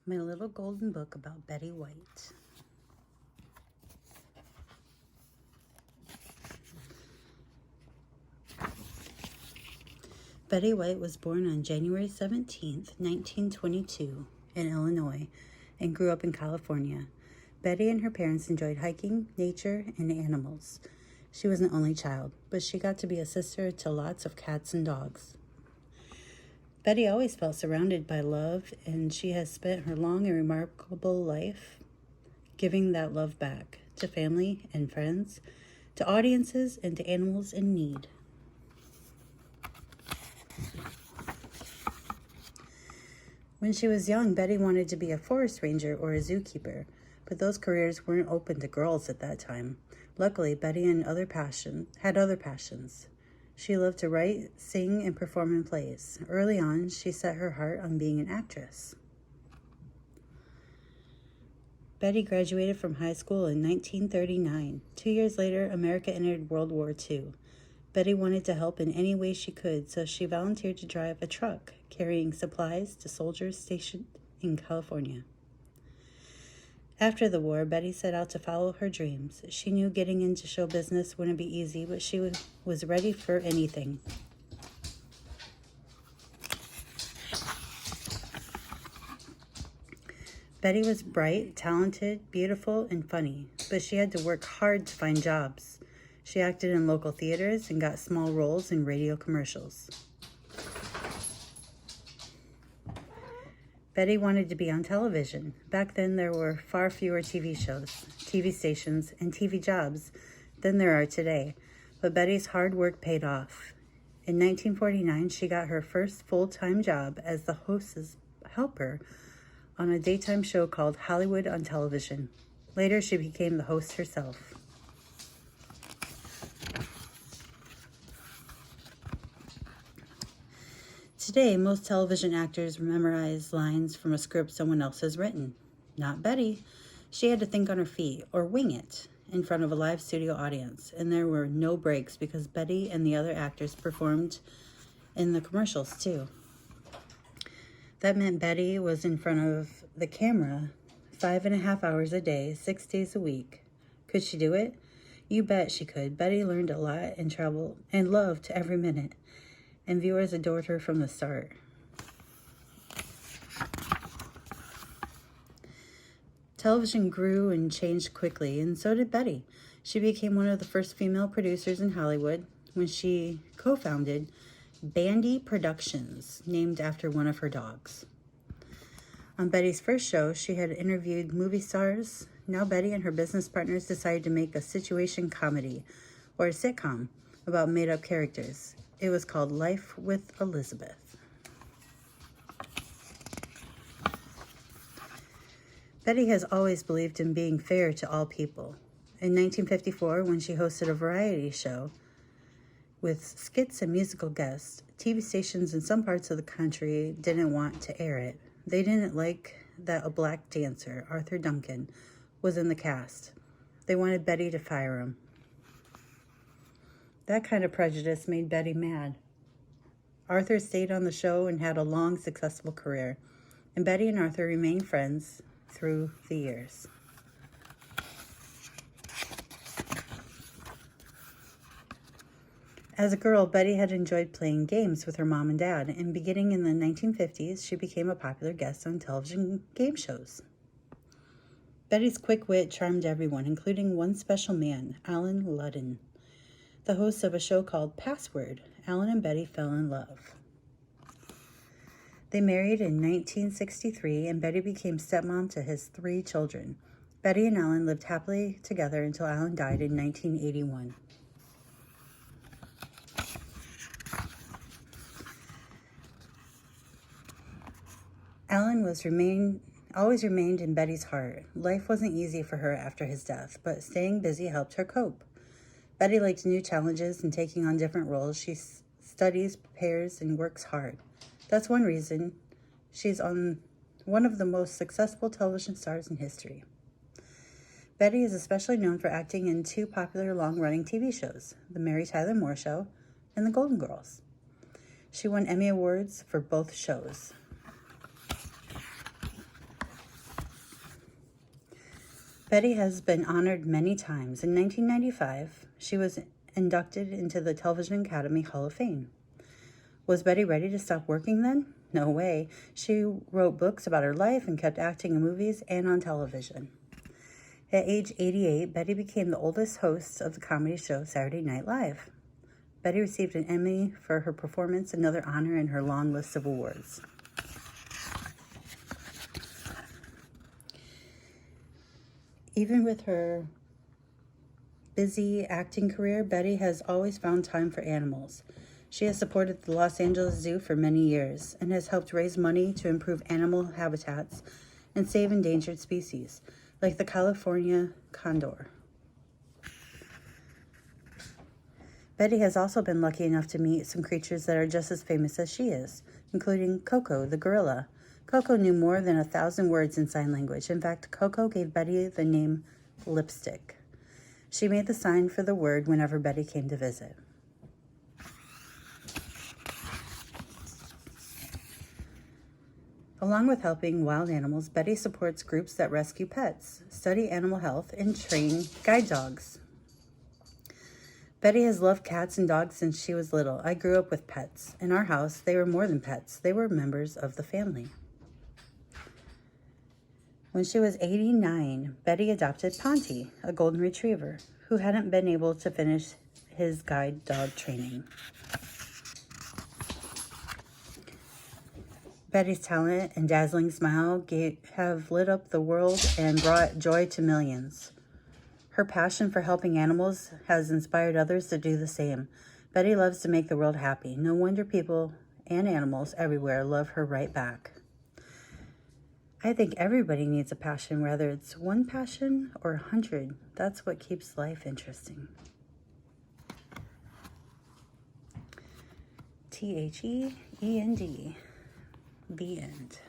My little golden book about Betty White. Betty White was born on January 17th, 1922, in Illinois, and grew up in California. Betty and her parents enjoyed hiking, nature, and animals. She was an only child, but she got to be a sister to lots of cats and dogs. Betty always felt surrounded by love, and she has spent her long and remarkable life giving that love back to family and friends, to audiences, and to animals in need. When she was young, Betty wanted to be a forest ranger or a zookeeper, but those careers weren't open to girls at that time. Luckily, Betty had other passions. She loved to write, sing, and perform in plays. Early on, she set her heart on being an actress. Betty graduated from high school in 1939. 2 years later, America entered World War II. Betty wanted to help in any way she could, so she volunteered to drive a truck carrying supplies to soldiers stationed in California. After the war, Betty set out to follow her dreams. She knew getting into show business wouldn't be easy, but she was ready for anything. Betty was bright, talented, beautiful, and funny, but she had to work hard to find jobs. She acted in local theaters and got small roles in radio commercials. Betty wanted to be on television. Back then, there were far fewer TV shows, TV stations, and TV jobs than there are today, but Betty's hard work paid off. In 1949, she got her first full-time job as the host's helper on a daytime show called Hollywood on Television. Later, she became the host herself. Today, most television actors memorize lines from a script someone else has written. Not Betty. She had to think on her feet, or wing it, in front of a live studio audience, and there were no breaks because Betty and the other actors performed in the commercials too. That meant Betty was in front of the camera 5.5 hours a day, 6 days a week. Could she do it? You bet she could. Betty learned a lot and traveled and loved every minute, and viewers adored her from the start. Television grew and changed quickly, and so did Betty. She became one of the first female producers in Hollywood when she co-founded Bandy Productions, named after one of her dogs. On Betty's first show, she had interviewed movie stars. Now Betty and her business partners decided to make a situation comedy, or a sitcom, about made-up characters. It was called Life with Elizabeth. Betty has always believed in being fair to all people. In 1954, when she hosted a variety show with skits and musical guests, TV stations in some parts of the country didn't want to air it. They didn't like that a black dancer, Arthur Duncan, was in the cast. They wanted Betty to fire him. That kind of prejudice made Betty mad. Arthur stayed on the show and had a long, successful career, and Betty and Arthur remained friends through the years. As a girl, Betty had enjoyed playing games with her mom and dad, and beginning in the 1950s, she became a popular guest on television game shows. Betty's quick wit charmed everyone, including one special man, Alan Ludden, the host of a show called Password. Alan and Betty fell in love. They married in 1963, and Betty became stepmom to his 3 children. Betty and Alan lived happily together until Alan died in 1981. Alan always remained in Betty's heart. Life wasn't easy for her after his death, but staying busy helped her cope. Betty likes new challenges and taking on different roles. She studies, prepares, and works hard. That's one reason she's on one of the most successful television stars in history. Betty is especially known for acting in 2 popular long-running TV shows, The Mary Tyler Moore Show and The Golden Girls. She won Emmy Awards for both shows. Betty has been honored many times. In 1995, she was inducted into the Television Academy Hall of Fame. Was Betty ready to stop working then? No way. She wrote books about her life and kept acting in movies and on television. At age 88, Betty became the oldest host of the comedy show Saturday Night Live. Betty received an Emmy for her performance, another honor in her long list of awards. Even with her busy acting career, Betty has always found time for animals. She has supported the Los Angeles Zoo for many years and has helped raise money to improve animal habitats and save endangered species, like the California condor. Betty has also been lucky enough to meet some creatures that are just as famous as she is, including Coco, the gorilla. Coco knew more than 1,000 words in sign language. In fact, Coco gave Betty the name lipstick. She made the sign for the word whenever Betty came to visit. Along with helping wild animals, Betty supports groups that rescue pets, study animal health, and train guide dogs. Betty has loved cats and dogs since she was little. I grew up with pets. In our house, they were more than pets. They were members of the family. When she was 89, Betty adopted Ponty, a golden retriever, who hadn't been able to finish his guide dog training. Betty's talent and dazzling smile have lit up the world and brought joy to millions. Her passion for helping animals has inspired others to do the same. Betty loves to make the world happy. No wonder people and animals everywhere love her right back. I think everybody needs a passion, whether it's one passion or 100. That's what keeps life interesting. THEEND. The end.